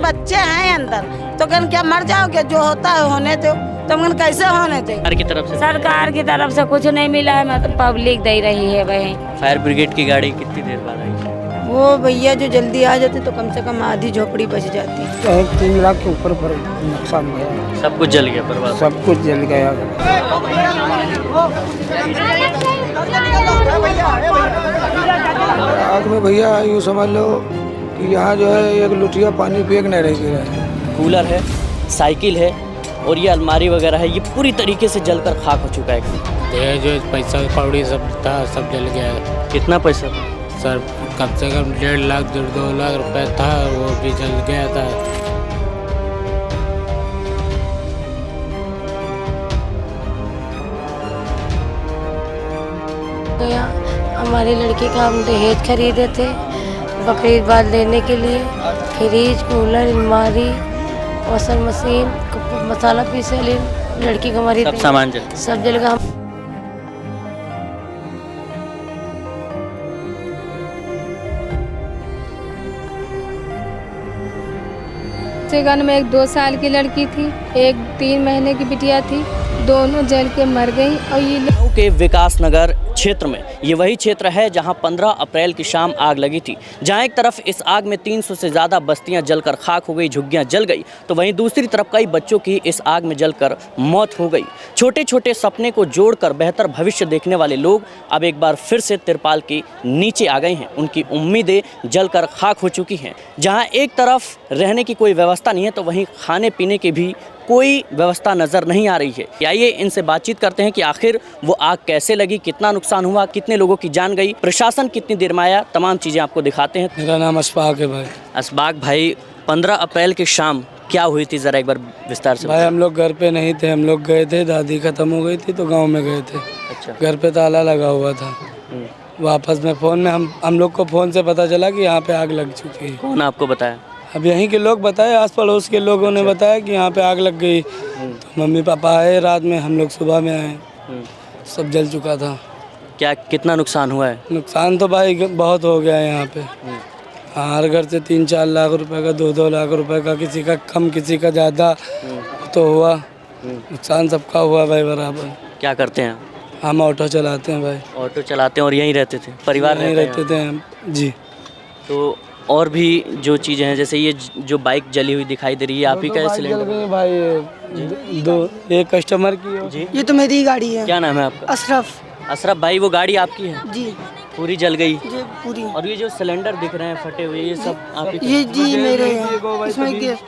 बच्चे हैं अंदर, तो कहन क्या मर जाओगे? जो होता है होने दो। तो हम कैसे होने दे? सरकार की तरफ से कुछ नहीं मिला है, मतलब पब्लिक दे रही है वही। फायर ब्रिगेड की गाड़ी कितनी देर बाद आई? वो भैया जो जल्दी आ जाते तो कम से कम आधी झोपड़ी बच जाती। 3 लाख के ऊपर नुकसान गया, सब कुछ जल गया, बर्बाद। सब कुछ जल गया। आग में भैया यूँ समझ लो कि यहाँ जो है एक लुटिया पानी फेंक नहीं रह गया है। कूलर है, साइकिल है और ये अलमारी वगैरह है, ये पूरी तरीके से जलकर खाक हो चुका है। ये जो पैसा कौड़ी सब था सब जल गया है। कितना पैसा था? सर कम से कम 1.5 लाख 2 लाख रुपए था, वो भी जल गया था। गया हमारी लड़की का हम दहेज खरीदे थे बकरीद बाद लेने के लिए, फ्रिज, कूलर, अलमारी, वॉशिंग मशीन, मसाला पीसे वाली, लड़की का हमारी सब सामान जल सब जल गया। सेगन में एक 2 साल की लड़की थी, एक 3 महीने की बिटिया थी, दोनों जल के मर गई। और ये लखनऊ के विकास नगर क्षेत्र में ये वही क्षेत्र है जहां 15 अप्रैल की शाम आग लगी थी, जहां एक तरफ इस आग में 300 से ज़्यादा बस्तियां जलकर खाक हो गई, झुग्गियां जल गई, तो वहीं दूसरी तरफ कई बच्चों की इस आग में जलकर मौत हो गई। छोटे छोटे सपने को जोड़कर बेहतर भविष्य देखने वाले लोग अब एक बार फिर से तिरपाल के नीचे आ गए हैं। उनकी उम्मीदें जलकर खाक हो चुकी हैं। जहाँ एक तरफ रहने की कोई व्यवस्था नहीं है तो वहीं खाने पीने की भी कोई व्यवस्था नज़र नहीं आ रही है। आइए इनसे बातचीत करते हैं कि आखिर वो आग कैसे लगी, कितना नुकसान हुआ, कितने लोगों की जान गई, प्रशासन कितनी देर में आया, तमाम चीज़ें आपको दिखाते हैं। मेरा नाम अशफाक है भाई। अशफाक भाई, 15 अप्रैल की शाम क्या हुई थी, ज़रा एक बार विस्तार से भाई हम लोग घर पे नहीं थे, हम लोग गए थे, दादी खत्म हो गई थी तो गाँव में गए थे। अच्छा। घर पे ताला लगा हुआ था। वापस में फ़ोन में हम लोग को फ़ोन से पता चला कि यहाँ पे आग लग चुकी है। कौन आपको बताया? अब यहीं के लोग बताए, आस पड़ोस के लोगों ने बताया कि यहाँ पे आग लग गई। तो मम्मी पापा आए रात में, हम लोग सुबह में आए, सब जल चुका था। क्या कितना नुकसान हुआ है? नुकसान तो भाई बहुत हो गया है यहाँ पे। हर घर से 3-4 लाख रुपए का, 2-2 लाख रुपए का, किसी का कम किसी का ज़्यादा तो हुआ। नुकसान सबका हुआ भाई बराबर। क्या करते हैं? हम ऑटो चलाते हैं भाई। ऑटो चलाते हैं और यहीं रहते थे? परिवार यहीं रहते थे हम जी। तो और भी जो चीज़ें हैं, जैसे ये जो बाइक जली हुई दिखाई दे रही है, आप ही का सिलेंडर? जल गई भाई, 2 एक कस्टमर की जी। ये तो मेरी गाड़ी है। क्या नाम है आपका? अशरफ अशरफ भाई, वो गाड़ी आपकी है? जी। पूरी जल गई? जी पूरी। और ये जो सिलेंडर दिख रहे हैं फटे हुए, ये सब आप ही? ये जी मेरे हैं। इसमें गैस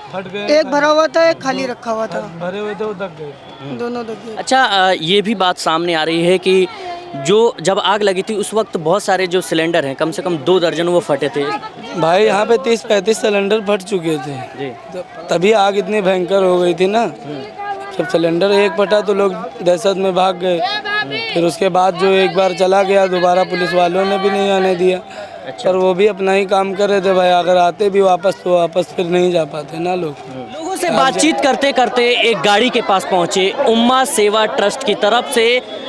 एक भरा हुआ था, एक खाली रखा हुआ था। भरे हुए थे वो दब गए, दोनों दब गए। अच्छा, ये भी बात सामने आ रही है कि जो जब आग लगी थी उस वक्त बहुत सारे जो सिलेंडर हैं, कम से कम 2 दर्जन वो फटे थे। भाई यहाँ पे 30-35 सिलेंडर फट चुके थे जी। तभी आग इतनी भयंकर हो गई थी ना। जब सिलेंडर एक फटा तो लोग दहशत में भाग गए। फिर उसके बाद जो एक बार चला गया, दोबारा पुलिस वालों ने भी नहीं आने दिया। अच्छा। पर वो भी अपना ही काम कर रहे थे भाई, अगर आते भी वापस तो वापस फिर नहीं जा पाते ना लोग। लोगों से बातचीत करते करते एक गाड़ी के पास पहुंचे। उम्मा सेवा ट्रस्ट की तरफ से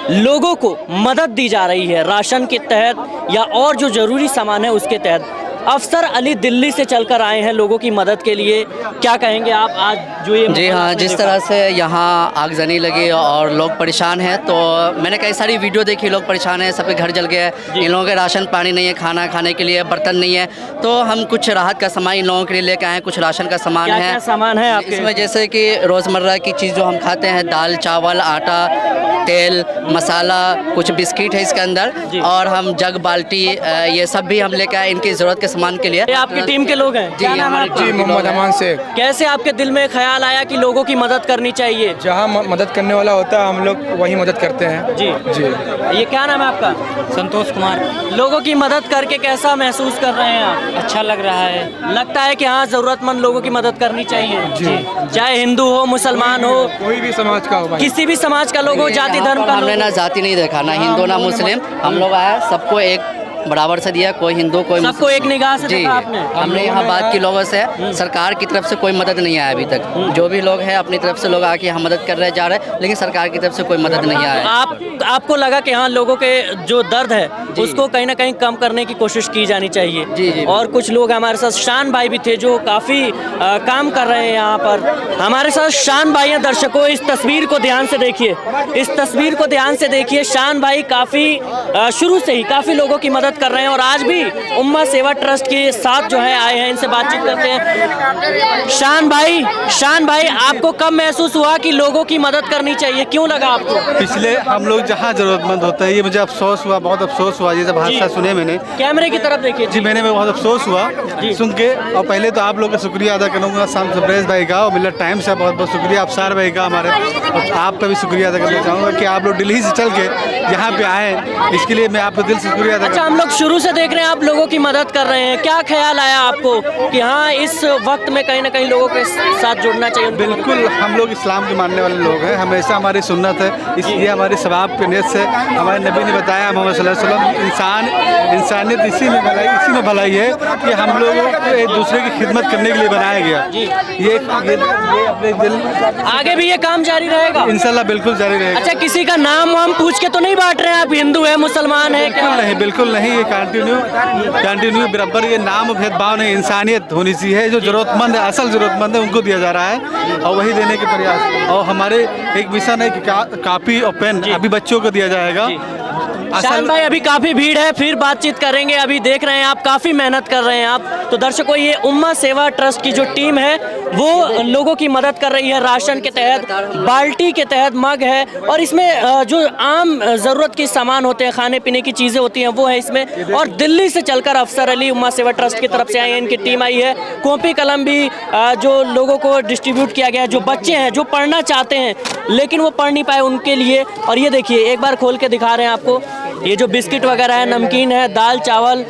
लोगों को मदद दी जा रही है, राशन के तहत या और जो जरूरी सामान है उसके तहत। अफसर अली दिल्ली से चलकर आए हैं लोगों की मदद के लिए। क्या कहेंगे आप आज जो ये? जी हाँ, जिस तरह से यहाँ आगजनी लगी और लोग परेशान हैं, तो मैंने कई सारी वीडियो देखी, लोग परेशान हैं, सबके घर जल गया है, इन लोगों के राशन पानी नहीं है, खाना खाने के लिए बर्तन नहीं है। तो हम कुछ राहत का सामान इन लोगों के लिए लेकर आए हैं। कुछ राशन का सामान क्या है। क्या सामान है आपके? इसमें जैसे कि रोज़मर्रा की चीज़ जो हम खाते हैं, दाल चावल आटा तेल मसाला, कुछ बिस्किट है इसके अंदर, और हम जग बाल्टी ये सब भी हम लेकर आए इनकी ज़रूरत के सामान के लिए। ये आपकी टीम के लोग हैं? जी हमारी जी मोहम्मद अमान शेख। कैसे आपके दिल में ख्याल आया कि लोगों की मदद करनी चाहिए? जहाँ मदद करने वाला होता है हम लोग वही मदद करते हैं। जी जी। ये क्या नाम है आपका? संतोष कुमार। लोगों की मदद करके कैसा महसूस कर रहे हैं आप? अच्छा लग रहा है। लगता है कि हाँ, ज़रूरतमंद लोगों की मदद करनी चाहिए। जी। चाहे हिंदू हो, मुसलमान हो, कोई भी समाज का हो भाई। किसी भी समाज का लोग हो, जाति धर्म का हमने लोग ना हो। जाति नहीं देखा, ना हिंदू ना मुस्लिम, हम लोग आए सबको एक बराबर से दिया, कोई हिंदू कोई सबको एक निगाह से जी। देखा आपने? हमने यहाँ बात की लोगों से, सरकार की तरफ से कोई मदद नहीं आया अभी तक। जो भी लोग हैं अपनी तरफ से लोग आके यहाँ मदद कर रहे जा रहे हैं, लेकिन सरकार की तरफ से कोई मदद नहीं आया है। आपको लगा कि हाँ लोगों के जो दर्द है उसको कहीं ना कहीं कम करने की कोशिश की जानी चाहिए। जी, जी। और कुछ लोग हमारे साथ शान भाई भी थे जो काफ़ी काम कर रहे हैं यहाँ पर। हमारे साथ शान भाई हैं। दर्शकों, इस तस्वीर को ध्यान से देखिए, इस तस्वीर को ध्यान से देखिए। शान भाई काफ़ी शुरू से ही काफ़ी लोगों की मदद कर रहे हैं और आज भी उम्मा सेवा ट्रस्ट के साथ जो है आए हैं। इनसे बातचीत करते हैं। शान भाई आपको कब महसूस हुआ कि लोगों की मदद करनी चाहिए, क्यों लगा आपको? पिछले हम लोग जहाँ ज़रूरतमंद होते हैं, ये मुझे अफसोस हुआ, बहुत अफसोस हुआ ये जब हादसा सुने मैंने। कैमरे की तरफ देखिए जी, मैंने बहुत अफसोस हुआ सुन के। और पहले तो आप लोग का शुक्रिया अदा करूँगा, शाम सबरेज भाई का और मिलत टाइम से बहुत बहुत शुक्रिया, अफसार भाई का हमारे, और आपका भी शुक्रिया अदा करना चाहूँगा कि आप लोग दिल्ली से चल के यहाँ पे आए, इसके लिए मैं आपको दिल से शुक्रिया अदा अच्छा, हम लोग शुरू से देख रहे हैं आप लोगों की मदद कर रहे हैं। क्या ख्याल आया आपको कि हाँ इस वक्त में कहीं ना कहीं लोगों के साथ जुड़ना चाहिए? बिल्कुल, हम लोग इस्लाम के मानने वाले लोग हैं, हमेशा हमारी सुन्नत है, इसलिए हमारे सवाब के नियत से हमारे नबी ने बताया मोहम्मद सल्लल्लाहु अलैहि वसल्लम, इंसानियत इसी में भलाई है कि हम लोगों को एक दूसरे की खिदमत करने के लिए बनाया गया। ये अपने दिल, आगे भी ये काम जारी रहेगा इंशाल्लाह बिल्कुल जारी रहेगा। अच्छा, किसी का नाम वाम पूछ के तो नहीं बांट रहे हैं आप, हिंदू है मुसलमान है क्या? बिल्कुल नहीं, ये कंटिन्यू बराबर, ये नाम भेदभाव नहीं, इंसानियत होनी चाहिए। जो जरूरतमंद है, असल जरूरतमंद है, उनको दिया जा रहा है और वही देने के प्रयास। और हमारे एक मिशन है कि कापी और पेन अभी बच्चों को दिया जाएगा। शान भाई, अभी काफ़ी भीड़ है, फिर बातचीत करेंगे। अभी देख रहे हैं आप काफ़ी मेहनत कर रहे हैं आप। तो दर्शकों, ये उम्मा सेवा ट्रस्ट की जो टीम है वो लोगों की मदद कर रही है। राशन के तहत, बाल्टी के तहत मग है और इसमें जो आम ज़रूरत के सामान होते हैं, खाने पीने की चीज़ें होती हैं, वो है इसमें। और दिल्ली से चलकर अफसर अली उम्मा सेवा ट्रस्ट की तरफ से आई है, इनकी टीम आई है। कॉपी कलम भी जो लोगों को डिस्ट्रीब्यूट किया गया है, जो बच्चे हैं जो पढ़ना चाहते हैं लेकिन वो पढ़ नहीं पाए उनके लिए। और ये देखिए, एक बार खोल के दिखा रहे हैं आपको, ये जो बिस्किट वगैरह है, नमकीन है, दाल चावल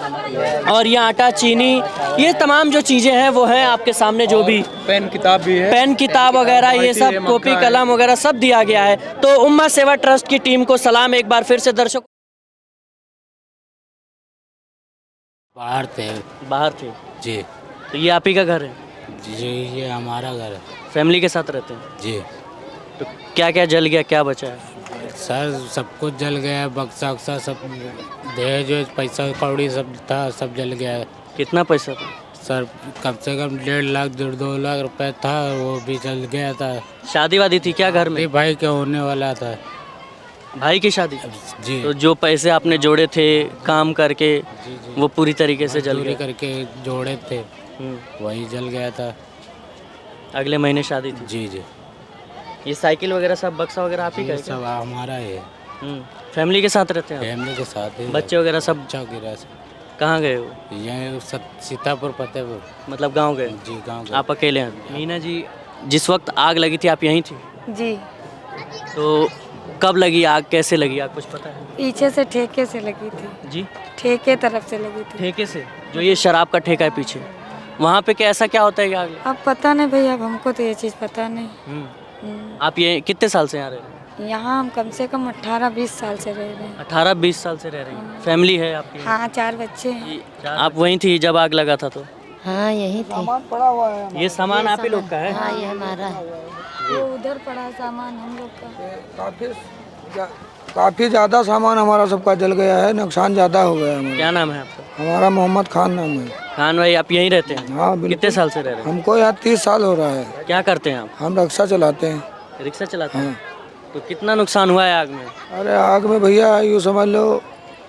और ये आटा चीनी, ये तमाम जो चीज़ें हैं वो हैं आपके सामने। जो भी पेन किताब भी है, पेन किताब वगैरह, ये सब कॉपी कलम वगैरह सब दिया गया है। तो उम्मा सेवा ट्रस्ट की टीम को सलाम एक बार फिर से। दर्शक, बाहर थे जी तो ये आप ही का घर है? जी, ये हमारा घर है फैमिली के साथ रहते हैं? जी। तो क्या क्या जल गया, क्या बचा है? सर सब कुछ जल गया है, बक्सा उक्सा सब, दहेज पैसा कौड़ी सब था, सब जल गया है। कितना पैसा था? सर कम से कम 1.5 लाख 2 लाख रुपए था, वो भी जल गया था। शादी वादी थी क्या घर में? मेरे भाई के होने वाला था। भाई की शादी? जी। तो जो पैसे आपने जोड़े थे काम करके, जी। वो पूरी तरीके से जल मजदूरी गए? करके जोड़े थे, वही जल गया था। अगले महीने शादी थी? जी जी। ये साइकिल वगैरह सब, बक्सा वगैरह आप ही का ये है क्या? सब हमारा है, फैमिली के साथ रहते हैं आप? फैमिली के साथ ही। बच्चे वगैरह सब चौकीरा से कहाँ गए हो? यहीं सीतापुर फतेहपुर। मतलब गांव गए? जी गांव। आप अकेले हैं? मीना जी, जिस वक्त आग लगी थी आप यहीं थी? जी, तो कब लगी आग, कैसे लगी आग, कुछ पता है? पीछे से ठेके से लगी थी, जी, ठेके तरफ से लगी थी। ठेके से? जो ये शराब का ठेका है पीछे, वहाँ पे क्या ऐसा क्या होता है कि आग? अब पता नहीं भैया, अब हमको तो ये चीज़ पता नहीं। आप ये कितने साल से यहाँ रह रहे हैं? यहाँ हम कम से कम 18-20 साल से रह रहे हैं। 18-20 साल से रह रही हैं? फैमिली है आपकी? हाँ, 4 बच्चे हैं। आप वहीं थी जब आग लगा था? तो हाँ यही थी। ये सामान आप ही लोग का है? हाँ ये हमारा है। वो उधर पड़ा सामान हम लोग का। काफ़ी ज़्यादा सामान हमारा सबका जल गया है, नुकसान ज़्यादा हो गया है। क्या नाम है आपका? हमारा मोहम्मद खान नाम है। खान भाई, आप यहीं रहते हैं? हाँ बिल्कुल। कितने साल से रह रहे हैं? हमको यहाँ 30 साल हो रहा है। क्या करते हैं आप? हम रिक्शा चलाते हैं। रिक्शा चलाते हैं? हाँ। तो कितना नुकसान हुआ है आग में? अरे आग में भैया यूँ समझ लो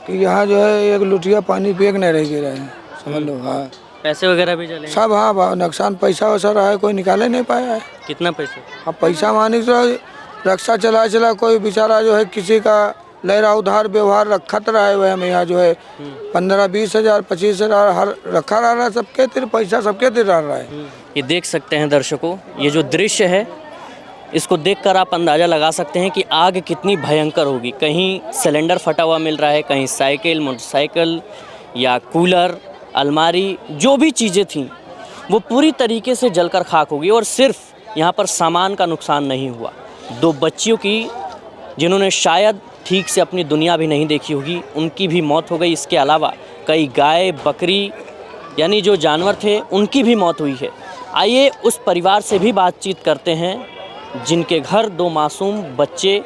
कि यहाँ जो है एक लुटिया पानी पिए नहीं रह गिरा है, समझ लो। हाँ, पैसे वगैरह भी जले? सब हाँ नुकसान, पैसा वैसा रहा है, कोई निकाले नहीं पाया है। कितना पैसा? अब पैसा मानी तो रिक्शा चला कोई बेचारा जो है किसी का लहरा उधार व्यवहार रखत रहा है। वह में यहाँ जो है 15-20 हज़ार 25 हज़ार हर रखा रहा है, सबके तिर पैसा सबके तिर रहा है। ये देख सकते हैं दर्शकों, ये जो दृश्य है इसको देखकर आप अंदाज़ा लगा सकते हैं कि आग कितनी भयंकर होगी। कहीं सिलेंडर फटा हुआ मिल रहा है, कहीं साइकिल, मोटरसाइकिल या कूलर, अलमारी, जो भी चीज़ें थीं वो पूरी तरीके से जलकर खाक होगी। और सिर्फ यहाँ पर सामान का नुकसान नहीं हुआ, 2 बच्चियों की जिन्होंने शायद ठीक से अपनी दुनिया भी नहीं देखी होगी, उनकी भी मौत हो गई। इसके अलावा कई गाय, बकरी यानी जो जानवर थे उनकी भी मौत हुई है। आइए उस परिवार से भी बातचीत करते हैं जिनके घर 2 मासूम बच्चे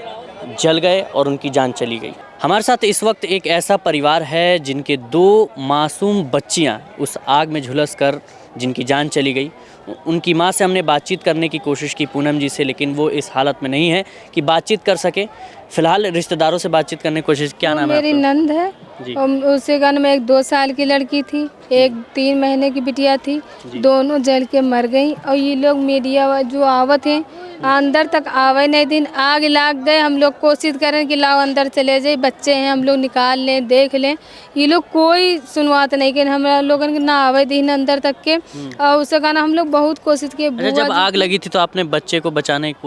जल गए और उनकी जान चली गई। हमारे साथ इस वक्त एक ऐसा परिवार है जिनके 2 मासूम बच्चियां उस आग में झुलस कर जिनकी जान चली गई। उनकी मां से हमने बातचीत करने की कोशिश की, पूनम जी से, लेकिन वो इस हालत में नहीं है कि बातचीत कर सके। फिलहाल रिश्तेदारों से बातचीत करने की कोशिश। क्या नाम है मेरी नंद है जी। और उसके घर में एक 2 साल की लड़की थी, एक 3 महीने की बिटिया थी, दोनों जल के मर गई। और ये लोग मीडिया जो आवत हैं अंदर तक आवे नहीं, दिन आग लाग गए। हम लोग कोशिश करें कि लाओ अंदर चले जाए, बच्चे हैं हम लोग निकाल लें, देख लें, ये लोग कोई सुनवात नहीं कि हम लोगों के ना आवे दिन अंदर तक के। और उसके कारण हम लोग बहुत कोशिश किए। जब आग लगी थी तो आपने बच्चे को बचाने की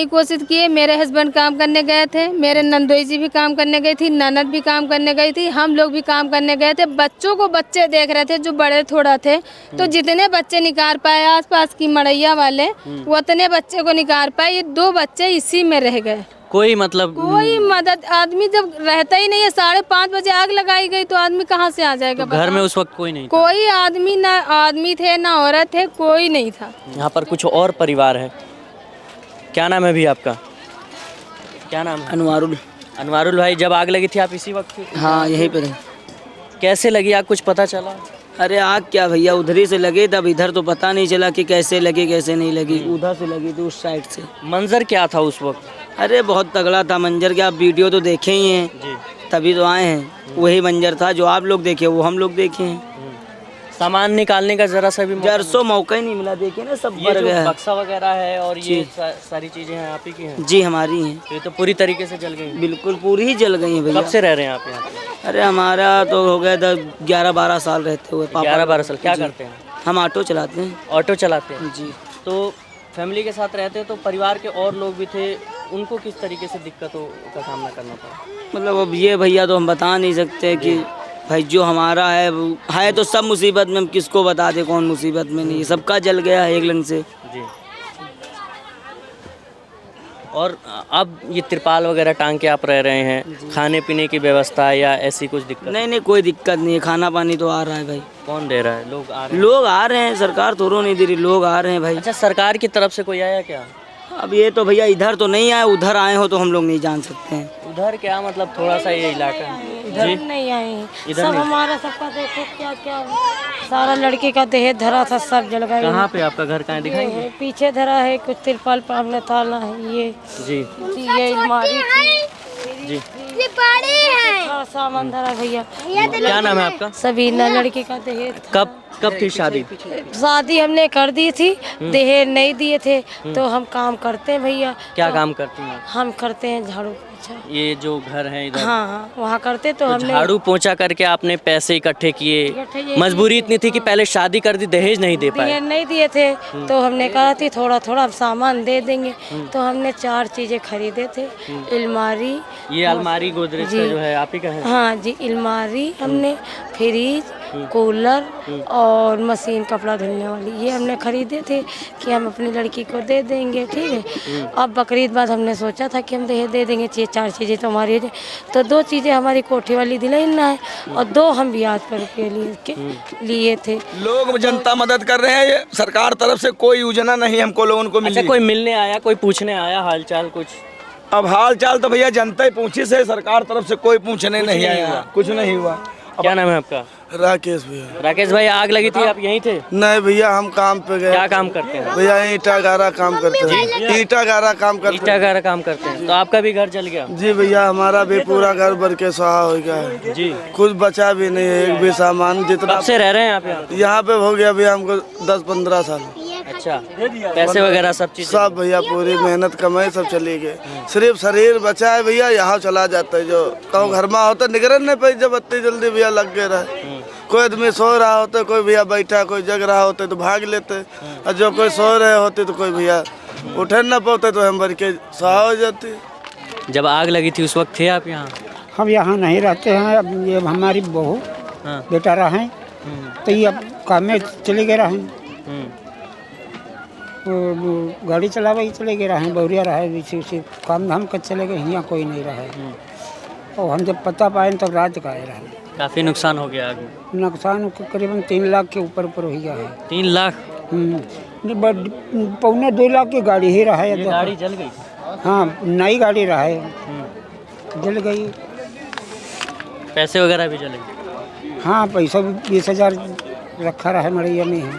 कोशिश किए। मेरे हस्बैंड काम करने गए थे, मेरे नंदोई जी भी काम करने गई थी, ननद भी काम करने गई थी, हम लोग भी काम करने गए थे। बच्चों को बच्चे देख रहे थे जो बड़े थोड़ा थे, तो जितने बच्चे निकाल पाए आसपास की मड़ैया वाले उतने बच्चे को निकाल पाए। ये 2 बच्चे इसी में रह गए। कोई मदद आदमी जब रहता ही नहीं है, 5:30 बजे आग लगाई गई तो आदमी कहाँ से आ जाएगा? तो घर में उस वक्त कोई नहीं था? कोई आदमी, ना आदमी थे ना औरत थे, कोई नहीं था। यहाँ पर कुछ और परिवार है। क्या नाम है भी आपका? क्या नाम है? अनवारुल भाई, जब आग लगी थी आप इसी वक्त थे? हाँ, यहीं पर। कैसे लगी आग, कुछ पता चला? अरे आग क्या भैया, उधर ही से लगे, तब इधर तो पता नहीं चला कि कैसे लगी कैसे नहीं लगी। उधर से लगी थी, उस साइड से। मंजर क्या था उस वक्त? अरे बहुत तगड़ा था मंजर, क्या आप वीडियो तो देखे ही हैं जी, तभी तो आए हैं। वही मंजर था जो आप लोग देखे वो हम लोग देखे हैं। सामान निकालने का जरा सा भी मौका ही नहीं मिला। देखिए ना, सब भर गया है। बक्सा वगैरह है और ये सारी चीजें हैं आप ही की हैं? जी हमारी हैं। ये तो पूरी तरीके से जल गई? बिल्कुल पूरी ही जल गई है भैया। कब से रह रहे हैं आप यहाँ पे? अरे हमारा तो हो गया 11-12 साल रहते हुए। 11-12 साल। क्या करते हैं? हम ऑटो चलाते हैं। ऑटो चलाते हैं जी। तो फैमिली के साथ रहते हैं, तो परिवार के और लोग भी थे, उनको किस तरीके से दिक्कतों का सामना करना पड़ा? मतलब अब ये भैया तो हम बता नहीं सकते कि भाई जो हमारा है तो सब मुसीबत में, हम किसको बता दे कौन मुसीबत में नहीं। सबका जल गया है एक लन से जी। और अब ये तिरपाल वगैरह टांग के आप रह रहे हैं, खाने पीने की व्यवस्था या ऐसी कुछ दिक्कत? नहीं, कोई दिक्कत नहीं है। खाना पानी तो आ रहा है भाई। कौन दे रहा है? लोग आ रहे हैं? लोग आ रहे हैं, सरकार थोड़ा नहीं दे रही, लोग आ रहे हैं भाई। अच्छा, सरकार की तरफ से कोई आया क्या? अब ये तो भैया इधर तो नहीं आए, उधर आए हो तो हम लोग नहीं जान सकते हैं। उधर क्या मतलब, थोड़ा सा ये इलाका है। इधर नहीं आए हैं। इधर सब नहीं। हमारा सबका देखो क्या क्या सारा लड़के का दहेज धरा था, सब जल गया। कहाँ पे आपका घर? कहाँ दिखाएंगे? पीछे धरा है, कुछ तिरपाल पर हमने ताला है। ये जी, ये अलमारी जी, है, सामान धरा भैया। क्या नाम है आपका? सबीना। लड़के का दहेज कब थी शादी? शादी हमने कर दी थी, दहेज नहीं दिए थे। तो हम काम करते हैं भैया। क्या काम करती हैं? हम करते हैं झाड़ू पोछा। ये जो घर है इधर? हाँ, वहाँ करते। तो हमने झाड़ू पोछा करके आपने पैसे इकट्ठे किए। मजबूरी इतनी थी कि पहले शादी कर दी, दहेज नहीं दे पाए? दहेज नहीं दिए थे तो हमने कहा थी थोड़ा थोड़ा सामान दे देंगे। तो हमने 4 चीजें खरीदे थे। अलमारी, ये अलमारी गोदरेज का जो है आप ही का है? हाँ जी, अलमारी हमने, फ्रिज, कूलर और मशीन कपड़ा धुलने वाली, ये हमने खरीदे थे कि हम अपनी लड़की को दे देंगे। ठीक है। अब बकरीद बाद हमने सोचा था कि हम दहेज दे देंगे। 4 चीज़ें तो हमारी, तो 2 चीज़ें हमारी कोठी वाली दिलाना है और 2 हम ब्याज पर रुपये लिए थे। लोग जनता मदद कर रहे हैं, ये सरकार तरफ से कोई योजना नहीं हमको लोगों को मिली। अच्छा, कोई मिलने आया, कोई पूछने आया हालचाल कुछ? अब हाल चाल तो भैया जनता ही पूछी से, सरकार तरफ से कोई पूछने नहीं आया, कुछ नहीं हुआ। क्या नाम है आपका? राकेश भैया। राकेश भाई, आग लगी थी, आप यहीं थे? नहीं भैया, हम काम पे गए। क्या काम करते हैं भैया? ईटा गारा काम करते हैं। ईटा गारा काम करते हैं। ईटा गारा काम करते हैं। तो आपका भी घर जल गया? जी भैया, हमारा भी पूरा घर भर के स्वाहा हो गया है जी। कुछ बचा भी नहीं है, एक भी सामान। जितना कब से रह रहे हैं आप यहाँ पे हो गया भैया हमको 10-15 साल। अच्छा, पैसे वगैरह सब चीज? सब भैया, पूरी मेहनत कमाई सब चली गए। सिर्फ शरीर बचा है भैया, यहाँ चला जाता है। जो कहूँ घर में होता निगरन नहीं पाई, जब इतनी जल्दी भैया लग गए रहे। कोई आदमी सो रहा होता, कोई भैया बैठा, कोई जग रहा होता तो भाग लेते, और जो कोई सो रहे होते तो कोई भैया उठे न पाते तो हम भर के सहा हो जाते। जब आग लगी थी उस वक्त थे आप यहाँ? हम यहाँ नहीं रहते हैं। अब ये हमारी बहू बेटा रहे, तो ये अब काम में चले गए रहे। वो गाड़ी चलावे ही चले गए रहे, बहुरिया रहे, उसी काम धाम कर चले गए। यहाँ कोई नहीं रहे। और हम जब पता पाए तब रात का रहे। काफ़ी नुकसान हो गया आग में। नुकसान करीबन 3 लाख के ऊपर हो गया है। 3 लाख? पौने 2 लाख की गाड़ी ही रहा है। ये गाड़ी जल गई? हाँ, नई गाड़ी रहा है, जल गई। पैसे वगैरह भी जले? हाँ, पैसा भी 20,000 रखा रहा है मड़ैया में है,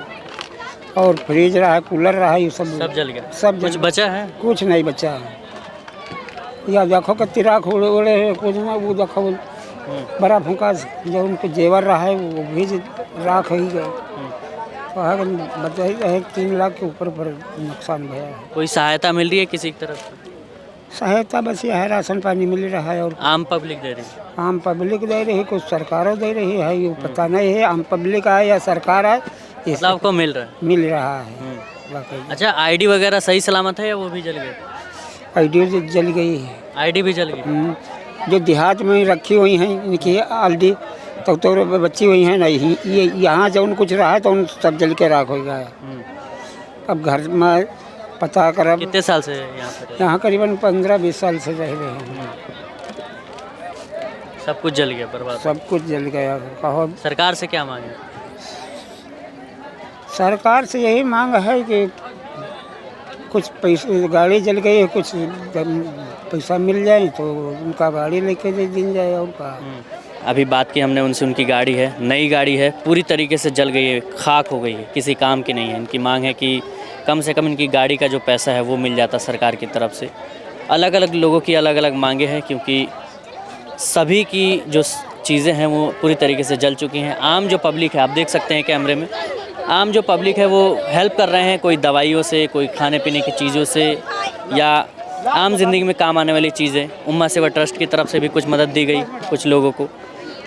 और फ्रिज रहा है, कूलर रहा है, ये सब जल गया। सब कुछ बचा है? कुछ नहीं बचा है। या देखो कि तिराक उड़े कुछ ना, वो देखो बड़ा फूका जो उनको जेवर रहा है वो भी राख ही गए। तो बताइए है 3 लाख के ऊपर नुकसान भया है। कोई सहायता मिल रही है किसी की तरफ से? सहायता बस यह है, राशन पानी मिल रहा है। और आम पब्लिक दे रही है? आम पब्लिक दे रही है, कुछ सरकारों दे रही है, ये पता नहीं है आम पब्लिक है या सरकार है। मतलब आपको मिल रहा है? मिल रहा है। अच्छा, आईडी वगैरह सही सलामत है या वो भी जल गए? आईडी जल गई है। आईडी भी जल गई? जो देहात में रखी हुई हैं इनकी आईडी तो बच्ची हुई हैं नहीं, ये यहाँ जब कुछ रहा है तो उन सब जल के राख हो गया। अब घर में पता कर। कितने साल से यहाँ पर? यहाँ करीबन 15-20 साल से रह रहे हैं। सब कुछ जल गया, बर्बाद? सब कुछ जल गया। कहो सरकार से क्या मांगे? सरकार से यही मांग है कि कुछ पैसे, गाड़ी जल गई है, कुछ पैसा मिल जाए तो उनका गाड़ी लेके दे दी जाए। और का अभी बात की हमने उनसे, उनकी गाड़ी है, नई गाड़ी है, पूरी तरीके से जल गई है, खाक हो गई है, किसी काम की नहीं है। इनकी मांग है कि कम से कम इनकी गाड़ी का जो पैसा है वो मिल जाता सरकार की तरफ से। अलग अलग लोगों की अलग अलग मांगे हैं, क्योंकि सभी की जो चीज़ें हैं वो पूरी तरीके से जल चुकी हैं। आम जो पब्लिक है, आप देख सकते हैं कैमरे में, आम जो पब्लिक है वो हेल्प कर रहे हैं, कोई दवाइयों से, कोई खाने पीने की चीज़ों से, या आम जिंदगी में काम आने वाली चीज़ें। उम्मा सेवा ट्रस्ट की तरफ से भी कुछ मदद दी गई कुछ लोगों को,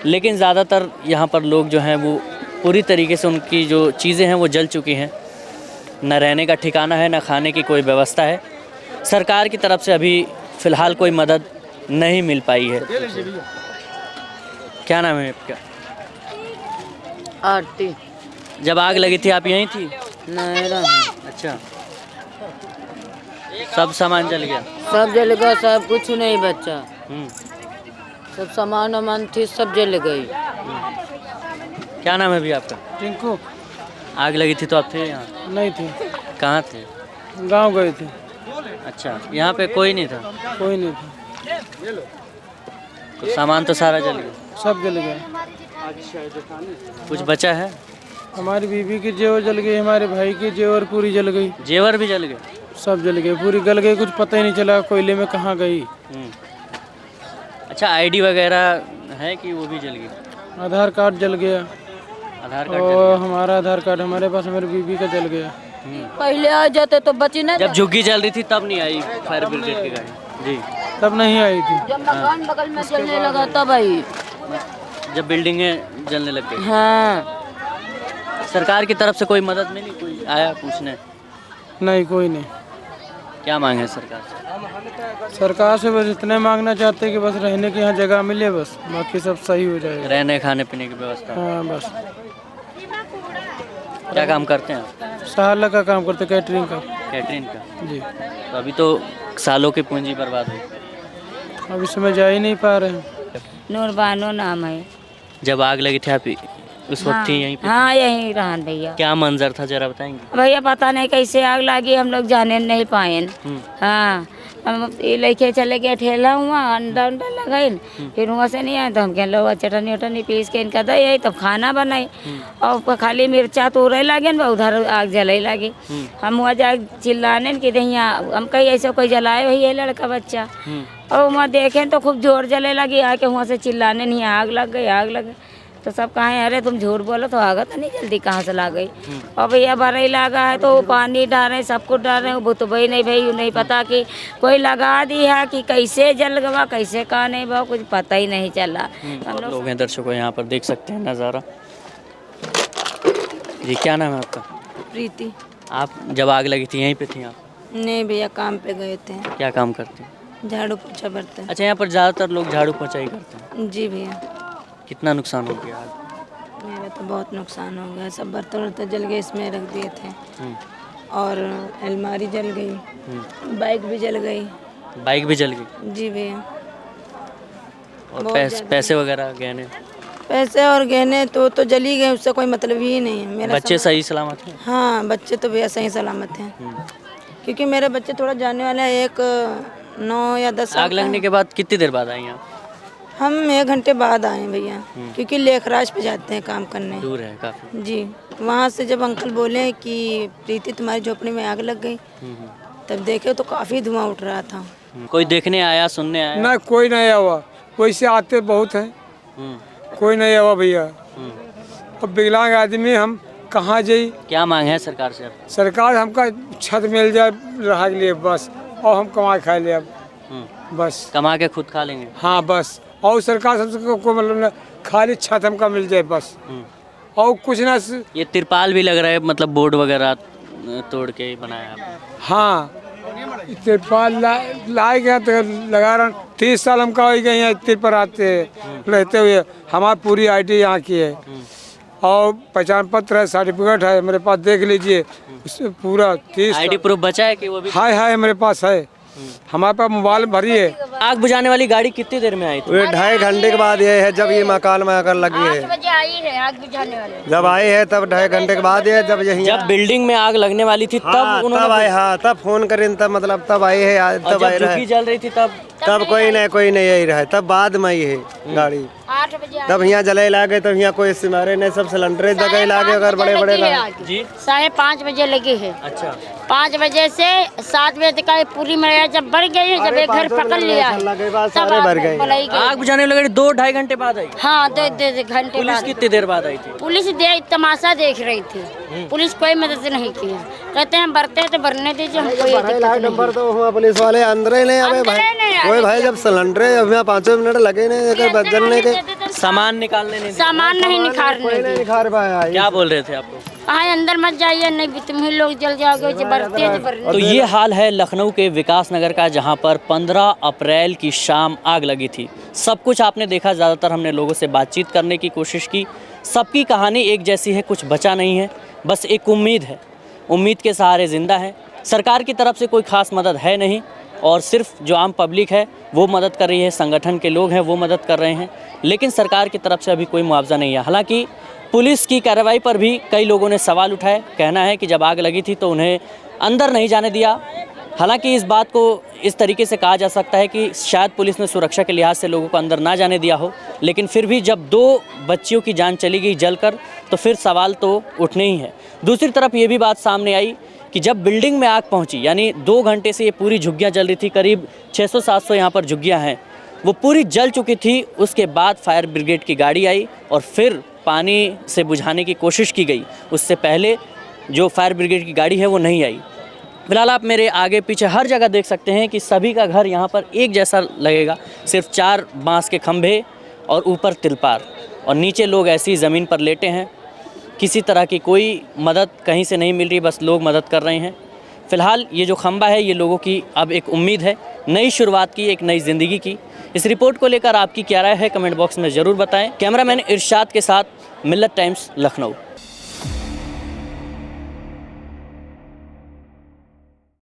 लेकिन ज़्यादातर यहाँ पर लोग जो हैं वो पूरी तरीके से उनकी जो चीज़ें हैं वो जल चुकी हैं। न रहने का ठिकाना है, न खाने की कोई व्यवस्था है। सरकार की तरफ से अभी फ़िलहाल कोई मदद नहीं मिल पाई है। क्या नाम है आपका? आरती। जब आग लगी थी आप यहीं थी? नहीं। अच्छा, सब सामान जल गया? सब जल गया, सब कुछ नहीं बचा। सब सामान वामान थी, सब जल गई। क्या नाम है अभी आपका? टिंकू। आग लगी थी तो आप थे यहाँ? नहीं थे। कहाँ थे? गांव गए थे। अच्छा, यहाँ पे कोई नहीं था? कोई नहीं था। तो सामान तो सारा जल गया? सब जल गया। कुछ बचा है? हमारी बीवी की जेवर जल गई, हमारे भाई की जेवर पूरी जल गई। जेवर भी जल गए? सब जल गए, पूरी गल गई, कुछ पता ही नहीं चला कोयले में कहाँ गई। अच्छा, आईडी वगैरह है कि वो भी जल गई? आधार कार्ड जल गया। आधार कार्ड और हमारा आधार कार्ड हमारे पास, हमारी बीवी का जल गया। पहले आ जाते तो बची नहीं। जब झुग्गी जल रही थी तब नहीं आई फायर ब्रिगेड की गाड़ी? जी, तब नहीं आई थी। जब मकान बगल में जलने लगा तब आई। जब बिल्डिंगें जलने लग गई? हाँ। सरकार की तरफ से कोई मदद मिली? कोई आया पूछने? नहीं, कोई नहीं। क्या मांगे सरकार से? सरकार से बस इतने मांगना चाहते हैं कि बस रहने की यहाँ जगह मिले, बस बाकी सब सही हो जाएगा। रहने खाने पीने की व्यवस्था? हाँ, बस। क्या काम करते हैं आप? सहाला का काम करते, कैटरिंग का। कैटरिंग का? जी। तो अभी तो सालों की पूंजी बर्बाद हुई। अब इसमें जा ही नहीं पा रहे हैं। नूरबानो नाम है। जब आग लगी थी आप उस वक्त थी यहीं पे? हाँ, यहीं रहन भैया। क्या मंजर था जरा बताएंगे? भैया पता नहीं कैसे आग लगी, हम लोग जाने नहीं पाए। हाँ, हम ये लेके चले गए ठेला हुआ, अंडा उंडा लगाए, फिर वहाँ से नहीं आए तो हम कह लो चटनी उटनी पीस के इनका दे, तब खाना बनाए। और खाली मिर्चा तो उड़े लगे ना, उधर आग जले लगे। हम वहाँ जा चिल्लाने कि दहिया, हम कहीं ऐसे कोई जलाए वही है लड़का बच्चा। और वहाँ देखें तो खूब जोर जले लगी, आके वहाँ से चिल्लाने नहीं, आग लग गई, आग लग गई। तो सब कहें अरे तुम झूठ बोलो, तो आग तो नहीं जल्दी कहाँ से लग गई। और भैया भरई लगा है तो पानी डाल रहे, सब कुछ डाल रहे, वो तो भाई नहीं पता कि कोई लगा दी है कि कैसे जल गवा, कैसे कहा नहीं बा, कुछ पता ही नहीं चला। हम लोग हैं दर्शकों, यहाँ पर देख सकते हैं नज़ारा। जी, क्या नाम है आपका? प्रीति। आप जब आग लगी थी यहीं पे थी आप? नहीं भैया, काम पे गए थे। क्या काम करते हैं? झाड़ू पोछा बर्तन। अच्छा, यहाँ पर ज़्यादातर लोग झाड़ू पोछा ही करते हैं? जी भैया। कितना नुकसान हो गया? मेरा तो बहुत नुकसान हो गया, सब बर्तन वर्तन जल गए, इसमें रख दिए थे। और अलमारी जल गई, बाइक भी जल गई। बाइक भी जल गई? जी भैया। और पैसे वगैरह गहने? पैसे और गहने तो जली गए, उससे कोई मतलब ही नहीं है। मेरा बच्चे सही सलामत हैं? हाँ, बच्चे तो भैया सही सलामत हैं, क्योंकि मेरे बच्चे थोड़ा जाने वाले हैं, एक 9 या 10 साल आग लगने के बाद कितनी देर बाद आई आप? हम 1 घंटे बाद आए भैया, क्योंकि लेखराज पे जाते हैं काम करने। दूर है काफी जी, वहाँ से जब अंकल बोले कि प्रीति तुम्हारी झोपड़ी में आग लग गई, तब देखे तो काफ़ी धुआं उठ रहा था। कोई देखने आया, सुनने आया? ना कोई नहीं आया, वैसे आते बहुत हैं, कोई नहीं आया भैया। अब विकलांग आदमी हम कहाँ जाई? क्या मांग है सरकार से? सरकार हमका छत मिल जाए रहा के लिए बस, और हम कमा खा ले अब बस, कमा के खुद खा लेंगे। हाँ बस, और सरकार सबसे को मतलब खाली छत हमका मिल जाए बस, और कुछ ना। ये तिरपाल भी लग रहा है, मतलब बोर्ड वगैरह तोड़ के बनाया आपने? हाँ, तिरपाल लाए गया तो लगा रहा। 30 साल हम का हो गए यहाँ तिरपाल आते रहते हुए। हमारी पूरी आईडी यहाँ की है, और पहचान पत्र है, सर्टिफिकेट है मेरे पास, देख लीजिए उससे पूरा 30। आईडी प्रूफ बचा है कि वो भी? हाय मेरे पास है, हमारे पास मोबाइल भरी है। आग बुझाने वाली गाड़ी कितनी देर में आई थी? 2.5 घंटे के बाद ये है, जब ये मकान में आकर लगी है। 8 बजे आई है आग बुझाने वाले। जब आई है तब 2.5 घंटे के बाद ये, जब बिल्डिंग में आग लगने वाली थी तब उन्होंने तब आए। हाँ, तब फोन करें, तब मतलब तब आई है, तब आई रही। जल रही थी तब कोई नहीं यही रहा, तब बाद में आई है गाड़ी। 8 बजे तब यहाँ जले लागे, तब यहाँ कोई सिमारे नहीं, सब सिलेंडर जगह लागे, अगर बड़े जी 5:30 बजे लगी है। अच्छा, 5 बजे से 7 बजे तक पूरी मरिया जब बढ़ गई है, जब एक घर पकड़ लिया है, सारे भर गए। आग बुझाने वाली गाड़ी 2-2.5 घंटे बाद आई? हाँ, 2 घंटे पुलिस बाद। कितनी देर बाद आई थी? पुलिस तमाशा देख रही थी, पुलिस कोई मदद नहीं किया। कहते हैं भरते हैं तो भरने दीजिए, हम कोई नंबर तो हुआ पुलिस वाले अंदर ही नहीं आवे भाई। कोई भाई जब सिलेंडर अब यहाँ 5 मिनट लगे नहीं जलने के, सामान निकालने नहीं, सामान नहीं निखार पाया। क्या बोल रहे थे आपको? हाँ, अंदर मत जाइए, नहीं तुम ही लोग जल जाओगे, तो ये हाल है लखनऊ के विकास नगर का, जहां पर 15 अप्रैल की शाम आग लगी थी। सब कुछ आपने देखा, ज़्यादातर हमने लोगों से बातचीत करने की कोशिश की। सबकी कहानी एक जैसी है, कुछ बचा नहीं है, बस एक उम्मीद है, उम्मीद के सहारे ज़िंदा है। सरकार की तरफ से कोई ख़ास मदद है नहीं, और सिर्फ जो आम पब्लिक है वो मदद कर रही है, संगठन के लोग हैं वो मदद कर रहे हैं, लेकिन सरकार की तरफ से अभी कोई मुआवजा नहीं है। हालांकि पुलिस की कार्रवाई पर भी कई लोगों ने सवाल उठाए। कहना है कि जब आग लगी थी तो उन्हें अंदर नहीं जाने दिया। हालांकि इस बात को इस तरीके से कहा जा सकता है कि शायद पुलिस ने सुरक्षा के लिहाज से लोगों को अंदर ना जाने दिया हो, लेकिन फिर भी जब 2 बच्चियों की जान चली गई जलकर, तो फिर सवाल तो उठने ही है। दूसरी तरफ ये भी बात सामने आई कि जब बिल्डिंग में आग पहुंची, यानी 2 घंटे से ये पूरी झुग्गियाँ जल रही थी, करीब 600-700 यहाँ पर झुग्गियाँ हैं, वो पूरी जल चुकी थी। उसके बाद फायर ब्रिगेड की गाड़ी आई और फिर पानी से बुझाने की कोशिश की गई। उससे पहले जो फायर ब्रिगेड की गाड़ी है वो नहीं आई। फिलहाल आप मेरे आगे पीछे हर जगह देख सकते हैं कि सभी का घर यहाँ पर एक जैसा लगेगा, सिर्फ 4 बांस के खंभे और ऊपर तिलपार, और नीचे लोग ऐसी ज़मीन पर लेटे हैं। किसी तरह की कोई मदद कहीं से नहीं मिल रही, बस लोग मदद कर रहे हैं। फ़िलहाल ये जो खंभा है ये लोगों की अब एक उम्मीद है, नई शुरुआत की, एक नई ज़िंदगी की। इस रिपोर्ट को लेकर आपकी क्या राय है, कमेंट बॉक्स में ज़रूर बताएं। कैमरामैन इरशाद के साथ मिल्लत टाइम्स, लखनऊ।